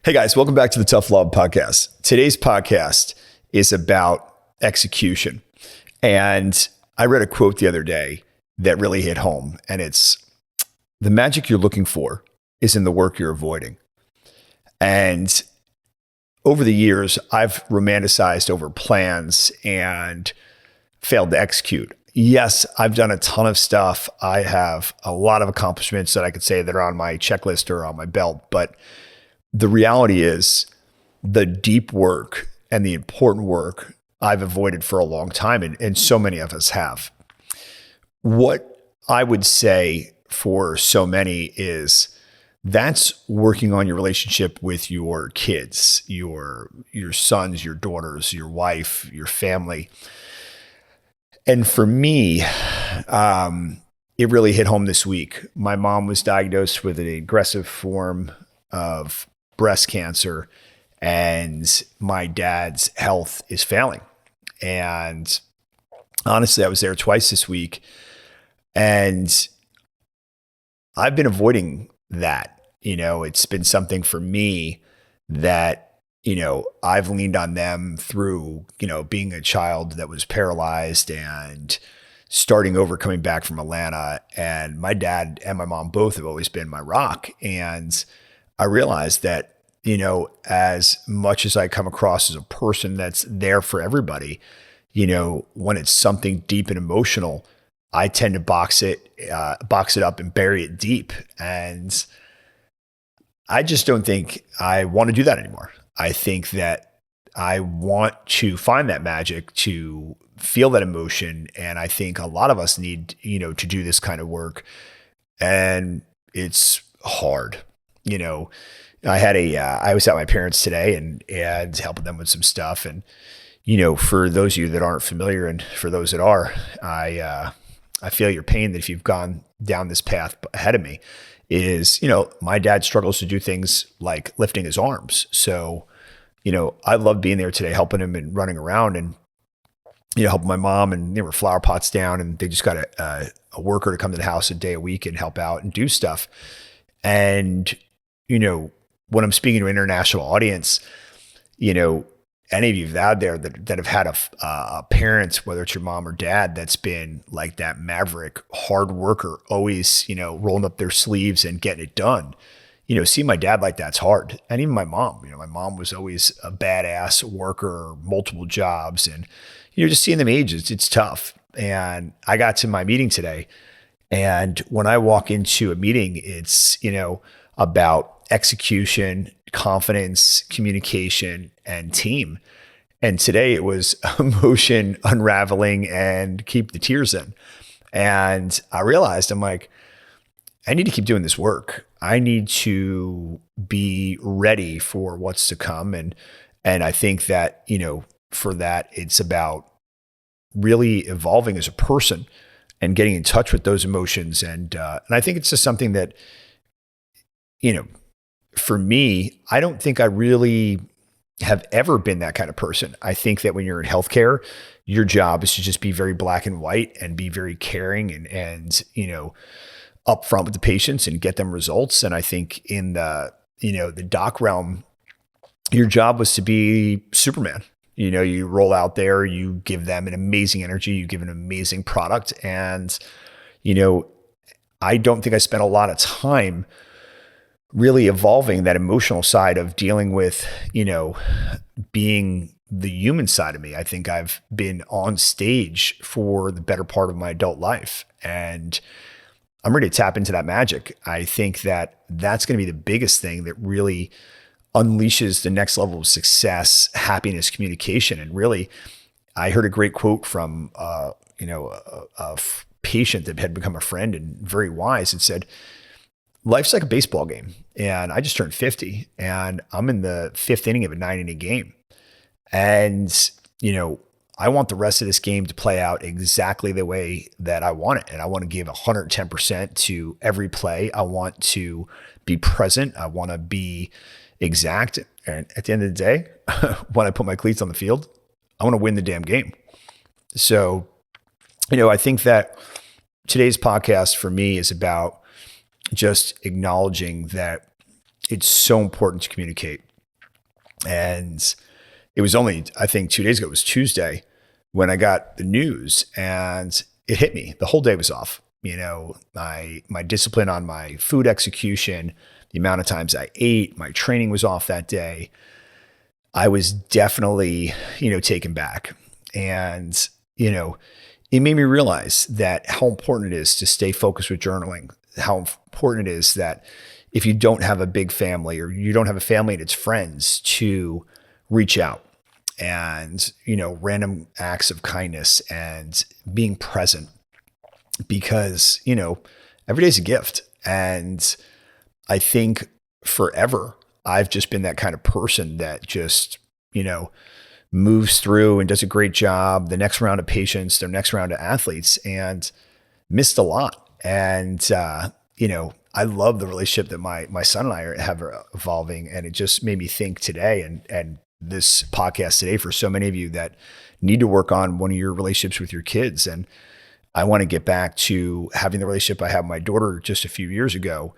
Hey guys, welcome back to the Tough Love Podcast. Today's podcast is about execution. And I read a quote the other day that really hit home. And it's, the magic you're looking for is in the work you're avoiding. And over the years, I've romanticized over plans and failed to execute. Yes, I've done a ton of stuff. I have a lot of accomplishments that I could say that are on my checklist or on my belt, but the reality is the deep work and the important work I've avoided for a long time, and so many of us have. What I would say for so many is that's working on your relationship with your kids, your sons, your daughters, your wife, your family. And for me, it really hit home this week. My mom was diagnosed with an aggressive form of breast cancer, and my dad's health is failing. And honestly, I was there twice this week, and I've been avoiding that. It's been something for me that, I've leaned on them through, being a child that was paralyzed and starting over, coming back from Atlanta. And my dad and my mom both have always been my rock. And I realized that, as much as I come across as a person that's there for everybody, when it's something deep and emotional, I tend to box it up and bury it deep. And I just don't think I want to do that anymore. I think that I want to find that magic, to feel that emotion. And I think a lot of us need, to do this kind of work. And it's hard. I was at my parents today and helping them with some stuff. And, for those of you that aren't familiar, and for those that are, I feel your pain that if you've gone down this path ahead of me is, my dad struggles to do things like lifting his arms. So, I love being there today, helping him and running around and, helping my mom, and there were flower pots down, and they just got a worker to come to the house a day a week and help out and do stuff. And, when I'm speaking to an international audience, any of you out there that have had a parent, whether it's your mom or dad, that's been like that maverick hard worker, always, rolling up their sleeves and getting it done. Seeing my dad like that's hard. And even my mom, my mom was always a badass worker, multiple jobs, and, just seeing them age, it's tough. And I got to my meeting today, and when I walk into a meeting, it's, about execution, confidence, communication, and team. And today it was emotion unraveling and keep the tears in. And I realized, I'm like, I need to keep doing this work. I need to be ready for what's to come. And I think that, for that, it's about really evolving as a person and getting in touch with those emotions. And I think it's just something that, for me, I don't think I really have ever been that kind of person. I think that when you're in healthcare, your job is to just be very black and white and be very caring and upfront with the patients and get them results. And I think in the doc realm, your job was to be Superman. You roll out there, you give them an amazing energy, you give an amazing product. And, I don't think I spent a lot of time really evolving that emotional side of dealing with, being the human side of me. I think I've been on stage for the better part of my adult life, and I'm ready to tap into that magic. I think that that's going to be the biggest thing that really unleashes the next level of success, happiness, communication. And really, I heard a great quote from, a patient that had become a friend and very wise. It said, life's like a baseball game. And I just turned 50 and I'm in the fifth inning of a 9-inning game. And, I want the rest of this game to play out exactly the way that I want it. And I want to give 110% to every play. I want to be present. I want to be exact. And at the end of the day, when I put my cleats on the field, I want to win the damn game. So, I think that today's podcast for me is about just acknowledging that it's so important to communicate. And it was only, I think 2 days ago, it was Tuesday when I got the news, and it hit me. The whole day was off. My discipline on my food execution, the amount of times I ate, my training was off that day. I was definitely, taken back. And, it made me realize that how important it is to stay focused with journaling, how important it is that if you don't have a big family or you don't have a family and it's friends, to reach out and, random acts of kindness and being present, because, every day's a gift. And I think forever, I've just been that kind of person that just, moves through and does a great job, the next round of patients, their next round of athletes, and missed a lot. And, I love the relationship that my son and I have evolving. And it just made me think today and this podcast today for so many of you that need to work on one of your relationships with your kids. And I want to get back to having the relationship I had with my daughter just a few years ago.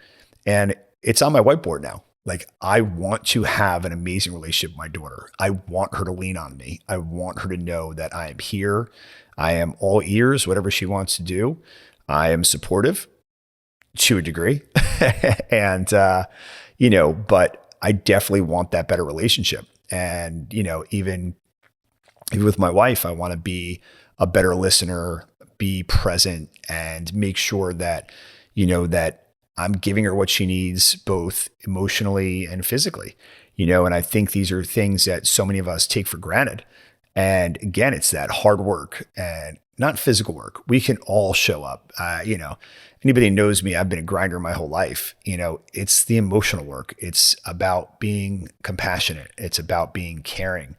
And it's on my whiteboard now. Like, I want to have an amazing relationship with my daughter. I want her to lean on me. I want her to know that I am here. I am all ears, whatever she wants to do. I am supportive to a degree. And, but I definitely want that better relationship. And, even with my wife, I want to be a better listener, be present, and make sure that, that I'm giving her what she needs, both emotionally and physically, and I think these are things that so many of us take for granted. And again, it's that hard work and not physical work. We can all show up. Anybody who knows me, I've been a grinder my whole life. It's the emotional work. It's about being compassionate. It's about being caring.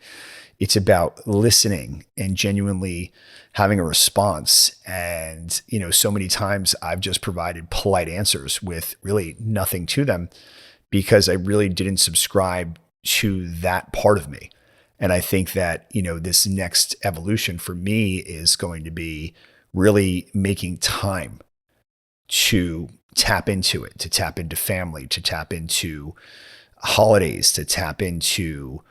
It's about listening and genuinely having a response. And, so many times I've just provided polite answers with really nothing to them because I really didn't subscribe to that part of me. And I think that, this next evolution for me is going to be really making time to tap into it, to tap into family, to tap into holidays, to tap into,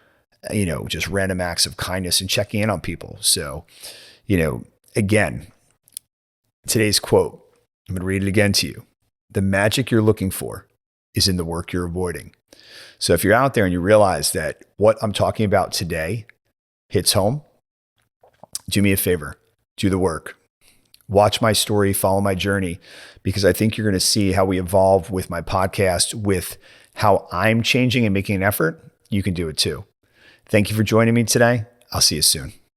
just random acts of kindness and checking in on people. So, again, today's quote, I'm going to read it again to you. The magic you're looking for is in the work you're avoiding. So if you're out there and you realize that what I'm talking about today hits home, do me a favor, do the work. Watch my story, follow my journey, because I think you're going to see how we evolve with my podcast, with how I'm changing and making an effort. You can do it too. Thank you for joining me today. I'll see you soon.